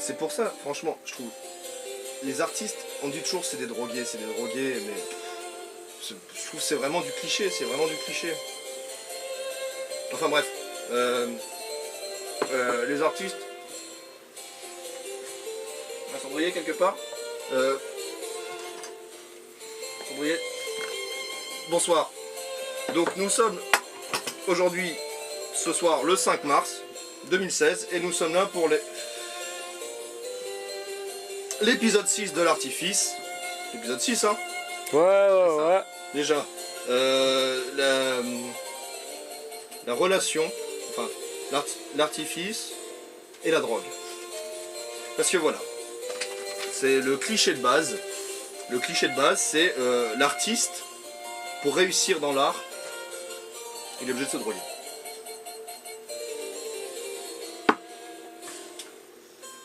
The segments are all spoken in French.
C'est pour ça, franchement, je trouve. Les artistes, on dit toujours c'est des drogués, mais je trouve que c'est vraiment du cliché, Enfin bref, les artistes, un cendrier quelque part. Cendrier. Bonsoir. Donc nous sommes aujourd'hui, ce soir, le 5 mars 2016, et nous sommes là pour l'épisode 6 de l'Artifice. L'épisode 6, hein. Ouais. Déjà, la relation, enfin, l'artifice et la drogue. Parce que voilà, c'est le cliché de base. Le cliché de base, c'est l'artiste, pour réussir dans l'art, il est obligé de se droguer.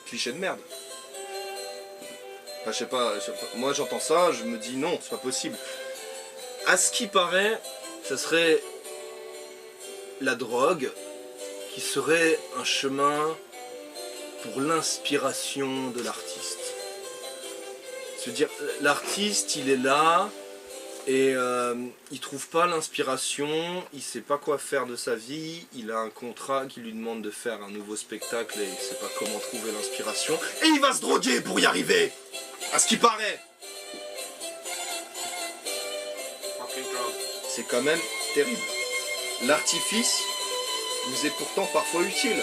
Cliché de merde. Enfin, je sais pas, moi j'entends ça, je me dis non, c'est pas possible. À ce qui paraît, ce serait la drogue qui serait un chemin pour l'inspiration de l'artiste. Se dire, l'artiste il est là et il trouve pas l'inspiration, il sait pas quoi faire de sa vie, il a un contrat qui lui demande de faire un nouveau spectacle et il sait pas comment trouver l'inspiration, et il va se droguer pour y arriver, à ce qui paraît. C'est quand même terrible. L'artifice nous est pourtant parfois utile,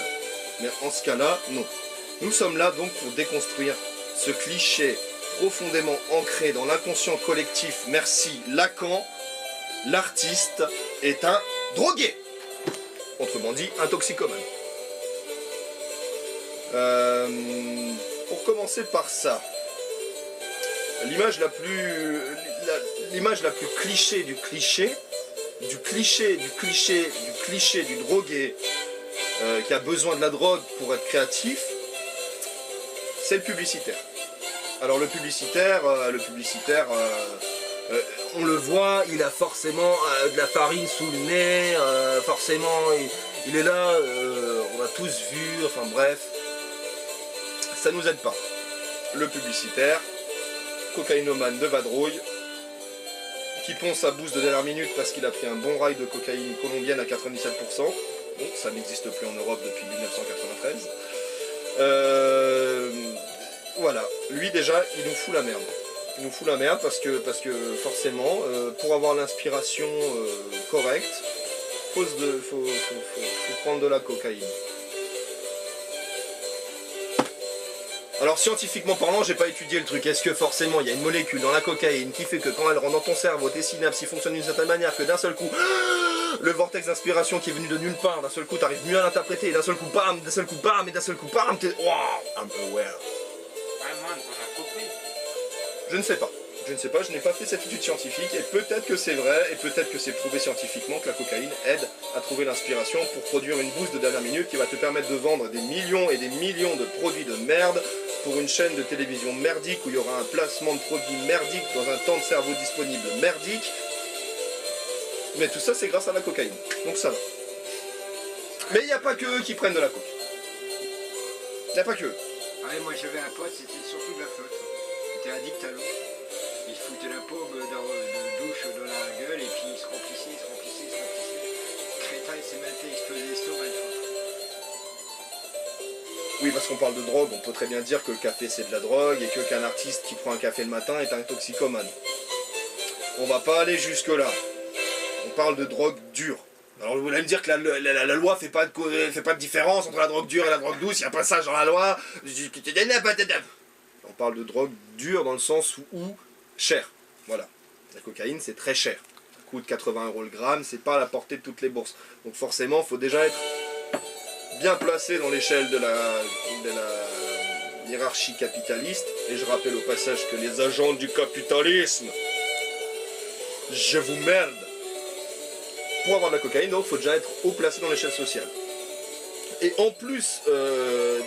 mais en ce cas-là, non. Nous sommes là donc pour déconstruire ce cliché profondément ancré dans l'inconscient collectif. Merci Lacan, l'artiste est un drogué. Autrement dit, un toxicomane. Pour commencer par ça, l'image la plus cliché du cliché, du drogué qui a besoin de la drogue pour être créatif, c'est le publicitaire. Alors le publicitaire, on le voit, il a forcément de la farine sous le nez, forcément il est là, on l'a tous vu, enfin bref, ça nous aide pas. Le publicitaire, cocaïnomane de vadrouille, qui ponce sa bouse de dernière minute parce qu'il a pris un bon rail de cocaïne colombienne à 97%. Bon, ça n'existe plus en Europe depuis 1993. Voilà, lui déjà, il nous fout la merde. Il nous fout la merde parce que forcément, pour avoir l'inspiration correcte, faut prendre de la cocaïne. Alors scientifiquement parlant, j'ai pas étudié le truc. Est-ce que forcément il y a une molécule dans la cocaïne qui fait que quand elle rentre dans ton cerveau, tes synapses, ils fonctionnent d'une certaine manière, que d'un seul coup, le vortex d'inspiration qui est venu de nulle part, d'un seul coup t'arrives mieux à l'interpréter, et d'un seul coup bam, d'un seul coup bam, et d'un seul coup bam, t'es... Wow, I'm aware. Je ne sais pas. Je n'ai pas fait cette étude scientifique, et peut-être que c'est vrai, et peut-être que c'est prouvé scientifiquement que la cocaïne aide à trouver l'inspiration pour produire une bouse de dernière minute qui va te permettre de vendre des millions et des millions de produits de merde pour une chaîne de télévision merdique où il y aura un placement de produits merdique dans un temps de cerveau disponible merdique. Mais tout ça c'est grâce à la cocaïne, donc ça va. Mais il n'y a pas que eux qui prennent de la coke. Il n'y a pas que eux. Ouais, moi j'avais un pote, c'était surtout de la flotte. Il était addict à l'eau. Il se foutait la paume de douche dans la gueule et puis il se remplissait. Crétin, il s'est maté, explosé l'estomac. Oui, parce qu'on parle de drogue, on peut très bien dire que le café c'est de la drogue et qu'un artiste qui prend un café le matin est un toxicomane. On va pas aller jusque là. On parle de drogue dure. Alors vous allez me dire que la loi fait pas de différence entre la drogue dure et la drogue douce, il y a pas ça dans la loi. On parle de drogue dure dans le sens où cher. Voilà. La cocaïne c'est très cher. Ça coûte 80 € le gramme, c'est pas à la portée de toutes les bourses. Donc forcément, il faut déjà être bien placé dans l'échelle de la hiérarchie capitaliste. Et je rappelle au passage que les agents du capitalisme, je vous merde. Pour avoir de la cocaïne, donc, il faut déjà être haut placé dans l'échelle sociale. Et en plus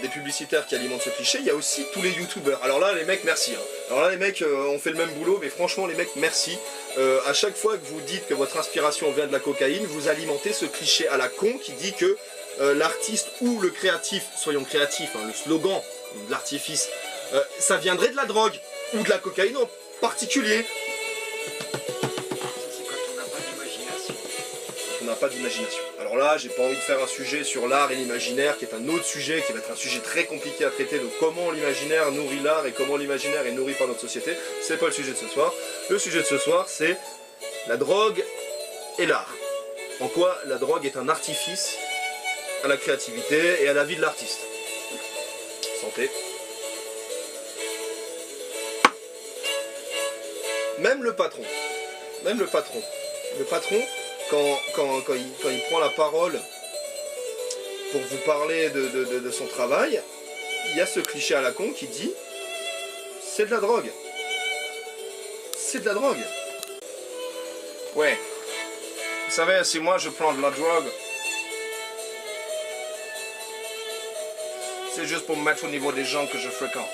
des publicitaires qui alimentent ce cliché, il y a aussi tous les youtubeurs. Alors là, les mecs, merci. Hein. Alors là, les mecs ont fait le même boulot, mais franchement, les mecs, merci. À chaque fois que vous dites que votre inspiration vient de la cocaïne, vous alimentez ce cliché à la con qui dit que l'artiste ou le créatif, soyons créatifs, hein, le slogan ou de l'artifice, ça viendrait de la drogue, ou de la cocaïne en particulier. C'est quand on n'a pas d'imagination. On n'a pas d'imagination. Alors là, j'ai pas envie de faire un sujet sur l'art et l'imaginaire, qui est un autre sujet, qui va être un sujet très compliqué à traiter, de comment l'imaginaire nourrit l'art et comment l'imaginaire est nourri par notre société. C'est pas le sujet de ce soir. Le sujet de ce soir, c'est la drogue et l'art. En quoi la drogue est un artifice à la créativité et à la vie de l'artiste. Santé. Même le patron, quand il prend la parole pour vous parler de son travail, il y a ce cliché à la con qui dit c'est de la drogue. C'est de la drogue. Ouais. Vous savez, si moi je prends de la drogue, c'est juste pour me mettre au niveau des gens que je fréquente.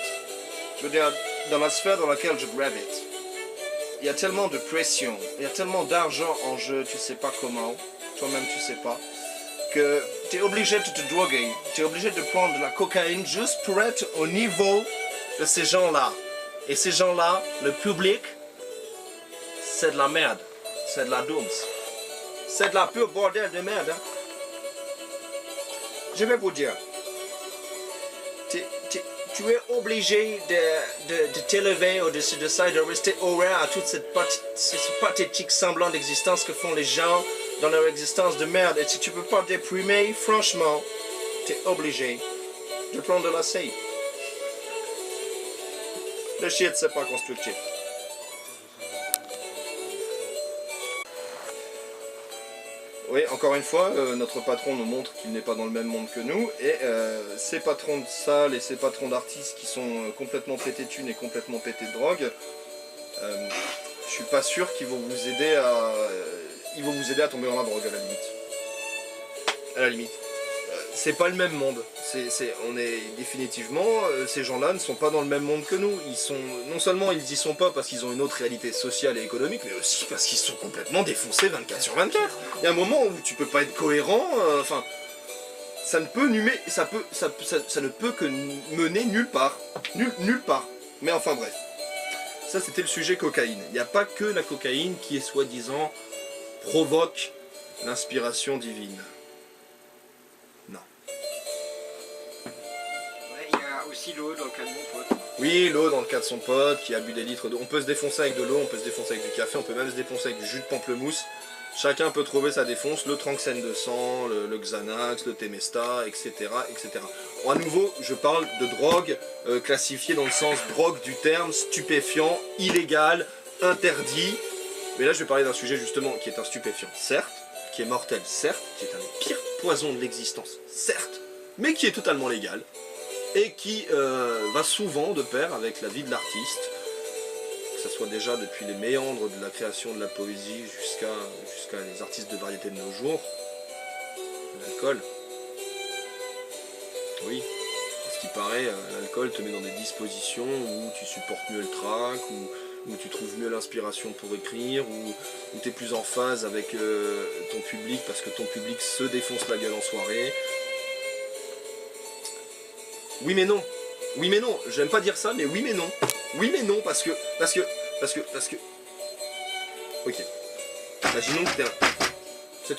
Je veux dire, dans la sphère dans laquelle je gravite, il y a tellement de pression, il y a tellement d'argent en jeu, tu sais pas comment, toi-même tu sais pas, que tu es obligé de te droguer, tu es obligé de prendre de la cocaïne juste pour être au niveau de ces gens-là. Et ces gens-là, le public, c'est de la merde, c'est de la dooms. C'est de la pure bordel de merde. Hein. Je vais vous dire, tu es obligé de t'élever au-dessus de ça et de rester horaire à toute cette pathétique semblant d'existence que font les gens dans leur existence de merde. Et si tu peux pas te déprimer, franchement, tu es obligé de prendre de la C. Le shit, c'est pas constructif. Oui, encore une fois, notre patron nous montre qu'il n'est pas dans le même monde que nous, et ces patrons de salles et ces patrons d'artistes qui sont complètement pétés de thunes et complètement pétés de drogue, je suis pas sûr qu'ils vont vous aider à tomber dans la drogue à la limite. À la limite. C'est pas le même monde. On est définitivement, ces gens-là ne sont pas dans le même monde que nous. Non seulement ils y sont pas parce qu'ils ont une autre réalité sociale et économique, mais aussi parce qu'ils sont complètement défoncés 24 sur 24. Il y a un moment où tu peux pas être cohérent, enfin, ça ne peut que mener nulle part. Nulle part. Mais enfin bref. Ça c'était le sujet cocaïne. Il n'y a pas que la cocaïne qui est soi-disant provoque l'inspiration divine. Aussi l'eau dans le cas de mon pote. Oui, l'eau dans le cas de son pote qui a bu des litres d'eau. On peut se défoncer avec de l'eau, on peut se défoncer avec du café, on peut même se défoncer avec du jus de pamplemousse. Chacun peut trouver sa défonce, le Tranxène de sang, le Xanax, le Temesta, etc., etc. À nouveau, je parle de drogue classifiée dans le sens drogue du terme, stupéfiant, illégal, interdit. Mais là, je vais parler d'un sujet justement qui est un stupéfiant, certes, qui est mortel, certes, qui est un des pires poisons de l'existence, certes, mais qui est totalement légal. Et qui va souvent de pair avec la vie de l'artiste, que ce soit déjà depuis les méandres de la création de la poésie jusqu'à les artistes de variété de nos jours. L'alcool. Oui, ce qui paraît, l'alcool te met dans des dispositions où tu supportes mieux le trac, où tu trouves mieux l'inspiration pour écrire, où tu es plus en phase avec ton public parce que ton public se défonce la gueule en soirée. Oui mais non, j'aime pas dire ça, mais oui mais non, parce que, ok, imaginons que t'es un... C'est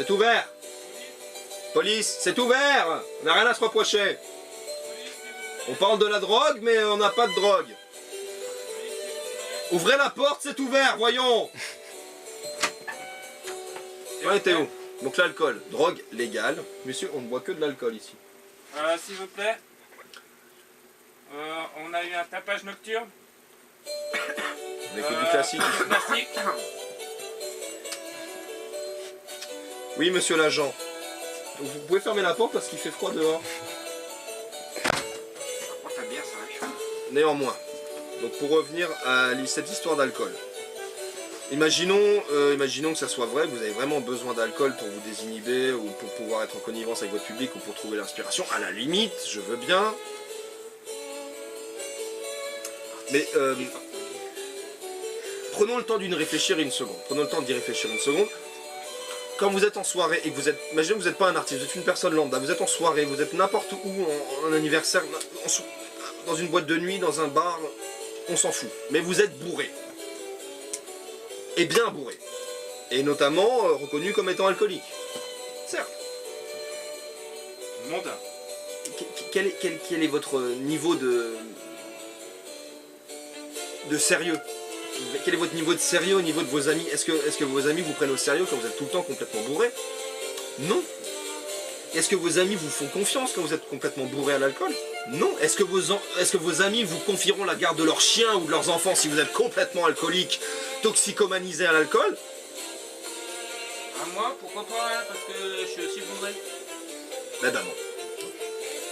ouvert, police, c'est ouvert, on n'a rien à se reprocher, on parle de la drogue, mais on n'a pas de drogue, ouvrez la porte, c'est ouvert, voyons. Ouais Théo. Donc l'alcool, drogue légale. Monsieur, on ne boit que de l'alcool ici. S'il vous plaît. On a eu un tapage nocturne. On écoute du classique. Classique. Oui, monsieur l'agent. Vous pouvez fermer la porte parce qu'il fait froid dehors. Oh, t'as bien ça, la chose. Néanmoins. Donc pour revenir à cette histoire d'alcool. Imaginons que ça soit vrai, que vous avez vraiment besoin d'alcool pour vous désinhiber ou pour pouvoir être en connivence avec votre public ou pour trouver l'inspiration. À la limite, je veux bien. Mais prenons le temps d'y réfléchir une seconde. quand vous êtes en soirée et que vous êtes, imaginez que vous n'êtes pas un artiste, vous êtes une personne lambda, vous êtes en soirée, vous êtes n'importe où, en anniversaire, dans une boîte de nuit, dans un bar, on s'en fout. Mais vous êtes bourré. Et bien bourré. Et notamment reconnu comme étant alcoolique. Certes. Mondain. Quel est votre niveau de sérieux? Quel est votre niveau de sérieux au niveau de vos amis? Est-ce que vos amis vous prennent au sérieux quand vous êtes tout le temps complètement bourré? Non. Est-ce que vos amis vous font confiance quand vous êtes complètement bourré à l'alcool? Non. Est-ce que vos amis vous confieront la garde de leurs chiens ou de leurs enfants si vous êtes complètement alcoolique, toxicomanisé à l'alcool? À moi, pourquoi pas, hein, parce que je suis aussi bourré. Ben non.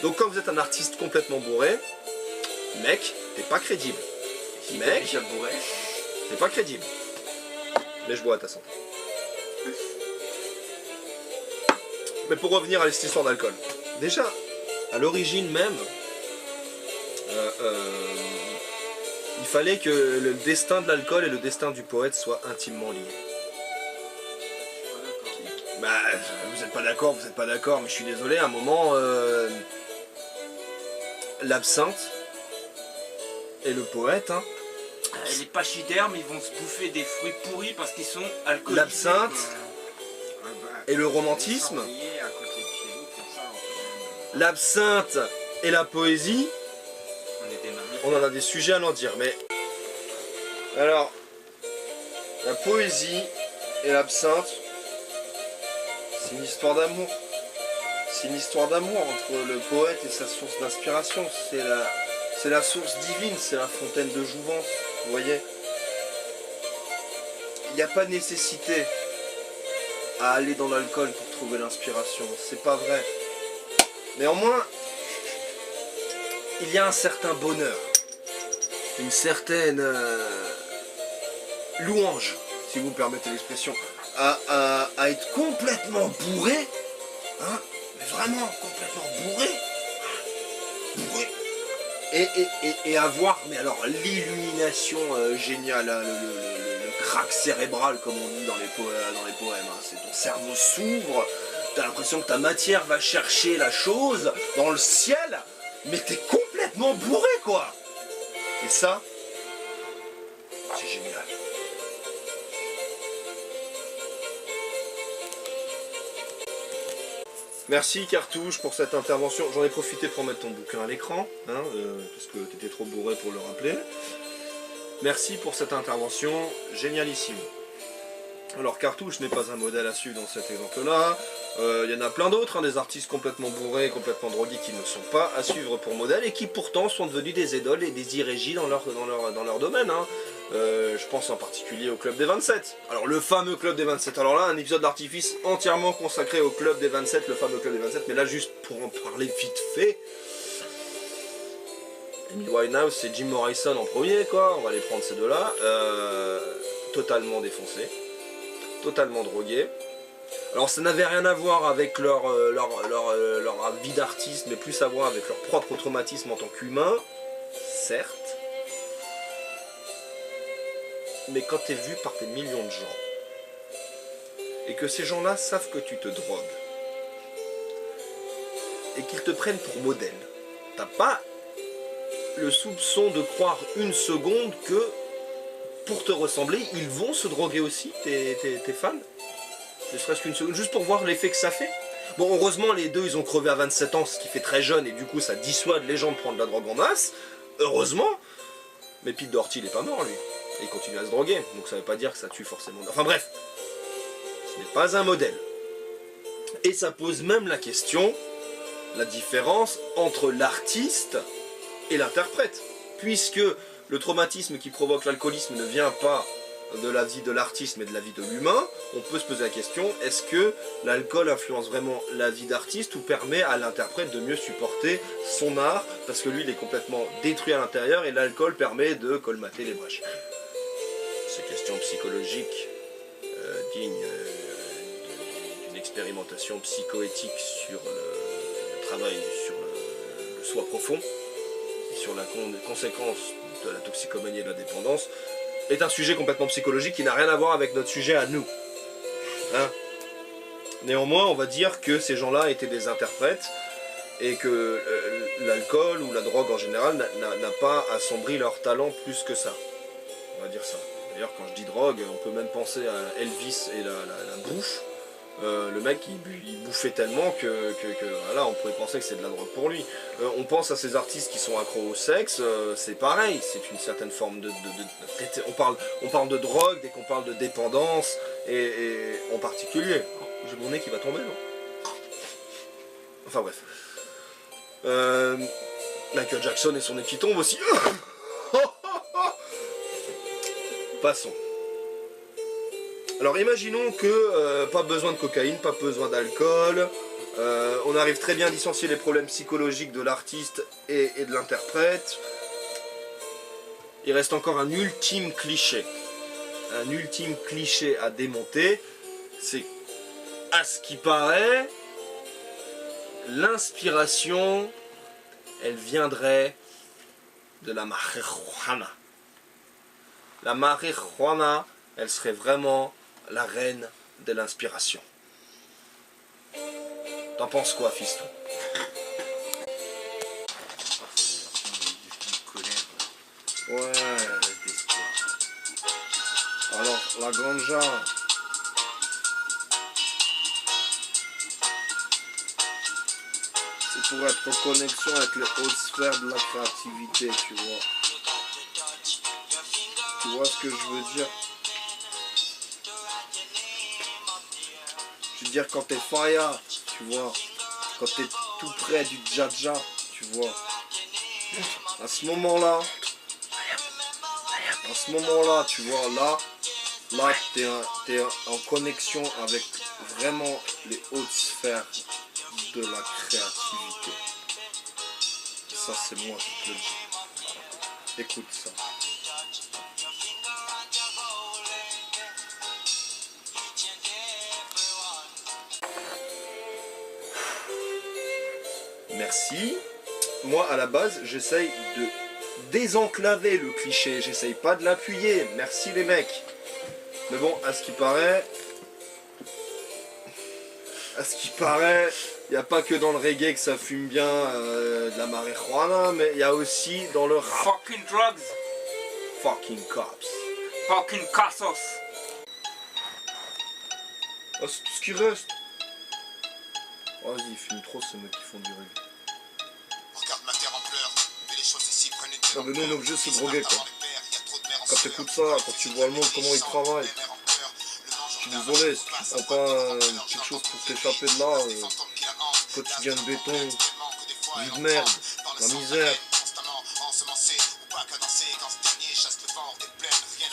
Donc quand vous êtes un artiste complètement bourré, mec, t'es pas crédible. Mec, t'es pas crédible. Mais je bois à ta santé. Mais pour revenir à cette histoire d'alcool, déjà, à l'origine même, il fallait que le destin de l'alcool et le destin du poète soient intimement liés. Bah, vous n'êtes pas d'accord, mais je suis désolé, à un moment, l'absinthe et le poète, hein. Les pachydermes, ils vont se bouffer des fruits pourris parce qu'ils sont alcoolisés. L'absinthe et le romantisme, l'absinthe et la poésie, on en a des sujets à en dire, mais... Alors, la poésie et l'absinthe, c'est une histoire d'amour. C'est une histoire d'amour entre le poète et sa source d'inspiration. C'est la source divine, c'est la fontaine de jouvence, vous voyez. Il n'y a pas nécessité à aller dans l'alcool pour trouver l'inspiration, c'est pas vrai. Néanmoins, il y a un certain bonheur, une certaine louange, si vous me permettez l'expression, à être complètement bourré, hein, mais vraiment complètement bourré, et avoir, mais alors, l'illumination géniale, hein, le crack cérébral, comme on dit dans les poèmes, hein. C'est ton cerveau s'ouvre, t'as l'impression que ta matière va chercher la chose dans le ciel, mais t'es complètement bourré, quoi. Et ça, c'est génial. Merci Cartouche pour cette intervention. J'en ai profité pour mettre ton bouquin à l'écran, hein, parce que tu étais trop bourré pour le rappeler. Merci pour cette intervention génialissime. Alors Cartouche n'est pas un modèle à suivre dans cet exemple-là. Il y en a plein d'autres, hein, des artistes complètement bourrés, complètement drogués qui ne sont pas à suivre pour modèle et qui pourtant sont devenus des idoles et des irrégies dans leur domaine. Hein. Je pense en particulier au Club des 27. Alors le fameux Club des 27, alors là un épisode d'Artifice entièrement consacré au Club des 27, le fameux Club des 27, mais là juste pour en parler vite fait. Amy Winehouse c'est Jim Morrison en premier, quoi, on va les prendre ces deux-là. Totalement défoncés, totalement drogués. Alors ça n'avait rien à voir avec leur vie d'artiste, mais plus à voir avec leur propre traumatisme en tant qu'humain, certes. Mais quand tu es vu par des millions de gens, et que ces gens-là savent que tu te drogues, et qu'ils te prennent pour modèle, t'as pas le soupçon de croire une seconde que, pour te ressembler, ils vont se droguer aussi, tes fans? Ne serait-ce qu'une seconde, juste pour voir l'effet que ça fait. Bon, heureusement, les deux, ils ont crevé à 27 ans, ce qui fait très jeune, et du coup, ça dissuade les gens de prendre de la drogue en masse. Heureusement. Mais Pete Doherty, il est pas mort, lui. Et il continue à se droguer, donc ça veut pas dire que ça tue forcément. Enfin bref, ce n'est pas un modèle. Et ça pose même la question, la différence entre l'artiste et l'interprète. Puisque le traumatisme qui provoque l'alcoolisme ne vient pas de la vie de l'artiste mais de la vie de l'humain, on peut se poser la question, est-ce que l'alcool influence vraiment la vie d'artiste ou permet à l'interprète de mieux supporter son art, parce que lui il est complètement détruit à l'intérieur et l'alcool permet de colmater les brèches. Ces questions psychologiques dignes d'une expérimentation psychoéthique sur le travail sur le soi profond et sur la conséquence de la toxicomanie et de la dépendance, est un sujet complètement psychologique qui n'a rien à voir avec notre sujet à nous. Hein? Néanmoins, on va dire que ces gens-là étaient des interprètes et que l'alcool ou la drogue en général n'a pas assombri leur talent plus que ça. On va dire ça. D'ailleurs, quand je dis drogue, on peut même penser à Elvis et la bouffe. Le mec il bouffait tellement que voilà, on pourrait penser que c'est de la drogue pour lui. On pense à ces artistes qui sont accros au sexe, c'est pareil, c'est une certaine forme on parle de drogue dès qu'on parle de dépendance, et en particulier, j'ai mon nez qui va tomber, non? Enfin bref. Michael Jackson et son nez qui tombe aussi. Passons. Alors imaginons que pas besoin de cocaïne, pas besoin d'alcool, on arrive très bien à dissocier les problèmes psychologiques de l'artiste et de l'interprète. Il reste encore un ultime cliché. Un ultime cliché à démonter, c'est, à ce qui paraît, l'inspiration, elle viendrait de la marijuana. La marijuana, elle serait vraiment la reine de l'inspiration. T'en penses quoi, fiston? Ouais. Alors, la ganja. C'est pour être en connexion avec les hautes sphères de la créativité, tu vois. Tu vois ce que je veux dire? Je veux dire, quand t'es faya, tu vois, quand t'es tout près du dja-dja, tu vois, à ce moment-là, tu vois, là t'es en connexion avec vraiment les hautes sphères de la créativité. Ça, c'est moi qui te le dis. Écoute ça. Merci. Moi, à la base, j'essaye de désenclaver le cliché. J'essaye pas de l'appuyer. Merci les mecs. Mais bon, à ce qui paraît, il n'y a pas que dans le reggae que ça fume bien de la marijuana, mais il y a aussi dans le rap. Fucking drugs. Fucking cops. Fucking cassos. Oh, c'est tout ce qui reste. Vas-y, ils fument trop ces mecs qui font du reggae. Regarde ma terre en pleurs, mais les choses ici prennent une Non mais nous on est obligé de se droguer quoi. Quand t'écoutes ça, quand tu vois le monde, comment il travaille. Je suis désolé, si tu prends pas quelque chose pour t'échapper de là, quotidien de béton, vie de merde, la misère.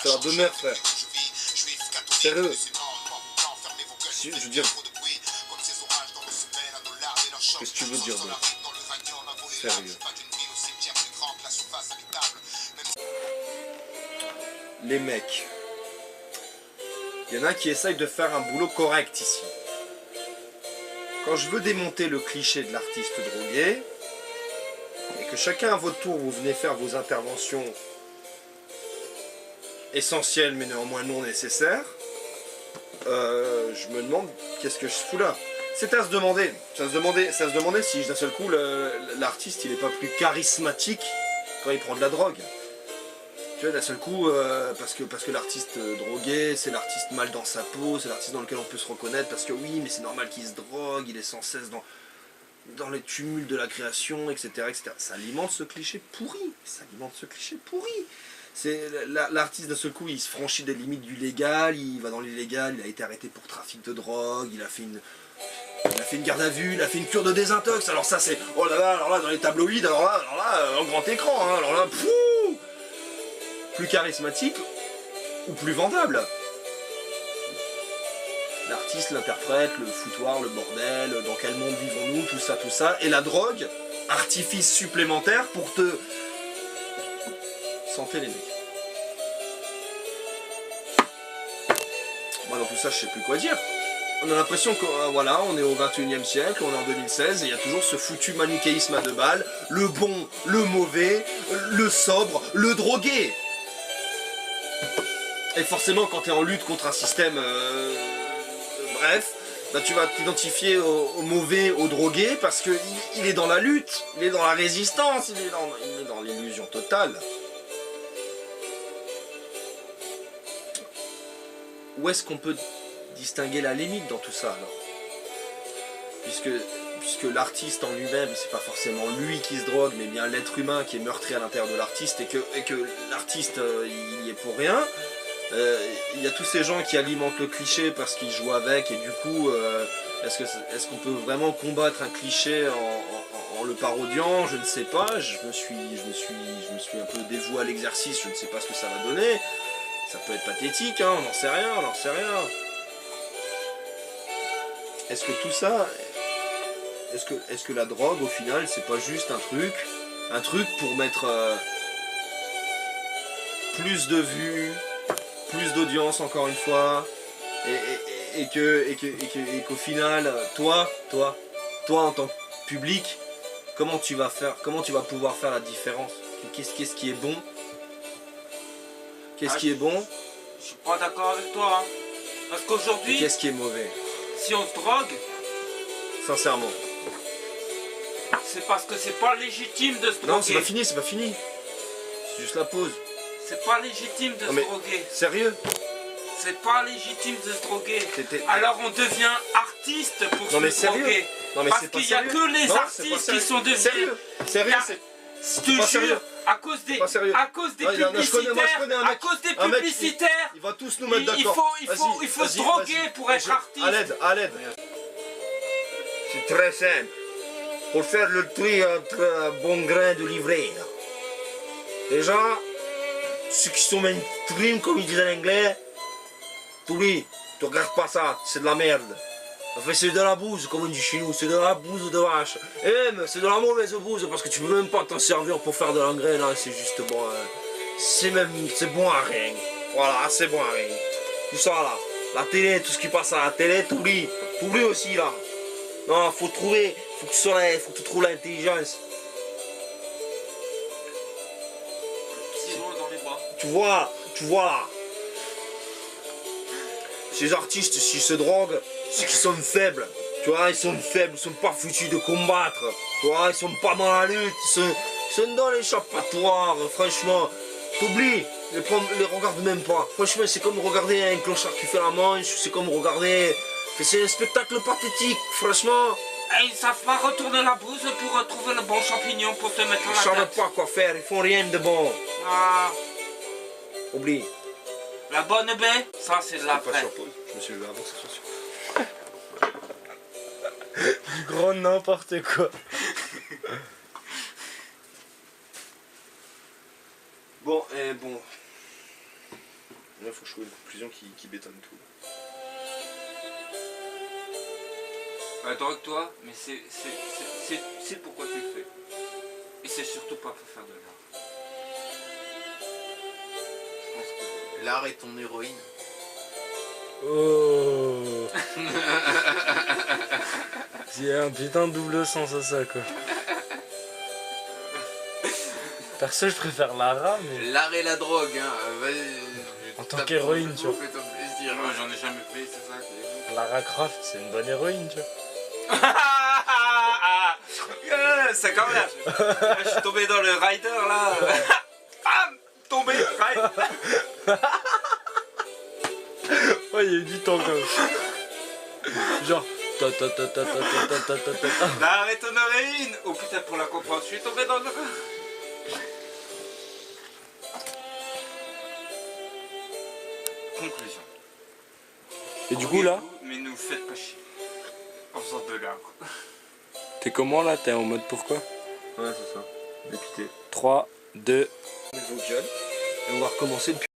C'est la demeure frère. Sérieux. Je veux dire, qu'est-ce que tu veux dire d'autre? Sérieux. Les mecs. Il y en a qui essayent de faire un boulot correct ici. Quand je veux démonter le cliché de l'artiste drogué, et que chacun à votre tour vous venez faire vos interventions essentielles mais néanmoins non nécessaires, je me demande qu'est-ce que je fous là. C'est à se demander. C'est à se demander si d'un seul coup l'artiste il est pas plus charismatique quand il prend de la drogue. Tu vois, d'un seul coup, parce que l'artiste drogué, c'est l'artiste mal dans sa peau, c'est l'artiste dans lequel on peut se reconnaître, parce que oui, mais c'est normal qu'il se drogue, il est sans cesse dans les tumultes de la création, etc., etc. Ça alimente ce cliché pourri. Ça alimente ce cliché pourri. C'est l'artiste d'un seul coup, il se franchit des limites du légal, il va dans l'illégal, il a été arrêté pour trafic de drogue, il a fait une garde à vue, il a fait une cure de désintox. Alors ça c'est, oh là là, alors là dans les tabloïds, alors là en grand écran, hein, alors là, pouh, plus charismatique ou plus vendable. L'artiste, l'interprète, le foutoir, le bordel, dans quel monde vivons-nous, tout ça, et la drogue, artifice supplémentaire pour te... Santé les mecs. Moi dans tout ça je sais plus quoi dire. On a l'impression que voilà, on est au 21e siècle, on est en 2016 et il y a toujours ce foutu manichéisme à deux balles, le bon, le mauvais, le sobre, le drogué. Et forcément quand tu es en lutte contre un système bref, bah, tu vas t'identifier au mauvais, au drogué, parce que il est dans la lutte, il est dans la résistance, il est dans l'illusion totale. Où est-ce qu'on peut distinguer la limite dans tout ça alors? Puisque l'artiste en lui-même, c'est pas forcément lui qui se drogue, mais bien l'être humain qui est meurtri à l'intérieur de l'artiste, et que l'artiste il y est pour rien. Il y a tous ces gens qui alimentent le cliché parce qu'ils jouent avec, et du coup, est-ce qu'on peut vraiment combattre un cliché en le parodiant? Je ne sais pas. Je me suis un peu dévoué à l'exercice. Je ne sais pas ce que ça va donner. Ça peut être pathétique, hein, on n'en sait rien, on n'en sait rien. Est-ce que tout ça, est-ce que la drogue au final c'est pas juste un truc pour mettre plus de vues, plus d'audience encore une fois, et qu'au final, toi en tant que public, comment tu vas pouvoir faire la différence? Qu'est-ce qui est bon? Qu'est-ce qui est bon? Je suis pas d'accord avec toi. Hein. Parce qu'aujourd'hui, Qu'est-ce qui est mauvais? si on se drogue, Sincèrement. c'est parce que c'est pas légitime de se droguer. Non, c'est pas fini, c'est pas fini. C'est juste la pause. C'est pas légitime de Non, se mais droguer. sérieux? C'est pas légitime de se droguer. C'était- Alors on devient artiste pour Non, mais se sérieux? droguer. Non, mais Parce c'est pas qu'il y a sérieux. que les Non, c'est pas artistes qui sérieux. sont devenus. Sérieux? Sérieux, Là, c'est... Je te pas jure, sérieux. à cause des pas sérieux. publicitaires, je connais un à mec- cause des un mec, publicitaires, Il va tous nous mettre il d'accord. faut se droguer pour être artiste. À l'aide. C'est très simple. Pour faire le tri entre un bon grain de livret. Là. Déjà, ceux qui sont mainstream, comme ils disent en anglais, t'oublies, tu regardes pas ça, c'est de la merde. Enfin, c'est de la bouse, comme on dit chez nous, c'est de la bouse de vache. Et même, c'est de la mauvaise bouse, parce que tu peux même pas t'en servir pour faire de l'engrais, là, c'est juste bon. C'est bon à rien. Voilà, c'est bon à rien. Tout ça là, la télé, tout ce qui passe à la télé, t'oublies aussi là. Non, faut trouver, faut que tu trouves l'intelligence. Petit doigt dans les bras. Tu vois là. Ces artistes, s'ils se droguent, c'est qu'ils sont faibles. Tu vois, ils sont faibles, ils sont pas foutus de combattre. Tu vois, ils sont pas dans la lutte, ils sont dans l'échappatoire, franchement. T'oublies, les regarde même pas. Franchement, c'est comme regarder un clochard qui fait la manche, c'est comme regarder... C'est un spectacle pathétique, franchement. Et ils savent pas retourner la bouse pour retrouver le bon champignon pour te mettre Ils la savent tête. pas quoi faire, ils font rien de bon. Ah, Oublie. la bonne baie, ça c'est de Pas l'après. sur pause, je me suis levé avant, c'est sûr. Du grand n'importe quoi. Bon, là faut que je trouve une conclusion qui bétonne tout. Bah, drogue-toi, mais c'est pourquoi tu le fais. Et c'est surtout pas pour faire de l'art. Je pense que... L'art est ton héroïne. Oh. Il y a un putain de double sens à ça quoi. Perso je préfère Lara mais... L'art et la drogue, hein. Vas-y. En tant qu'héroïne, tu vois. Fais-toi plaisir. Moi j'en ai jamais pris, c'est ça qui est... Lara Croft c'est une bonne héroïne tu vois. C'est quand même. Je suis tombé dans le rider là. Bam, tombé, ride. Ouais il y a eu du temps quand même. Genre... L'art est ton héroïne. Oh putain, pour la comprendre, je suis tombé dans le... Conclusion. Et du coup là, Mais nous faites pas chier. En faisant de l'art. t'es comment là? T'es en mode pourquoi? Ouais, c'est ça. Dépité. 3, 2... On est au gueule, et on va recommencer depuis.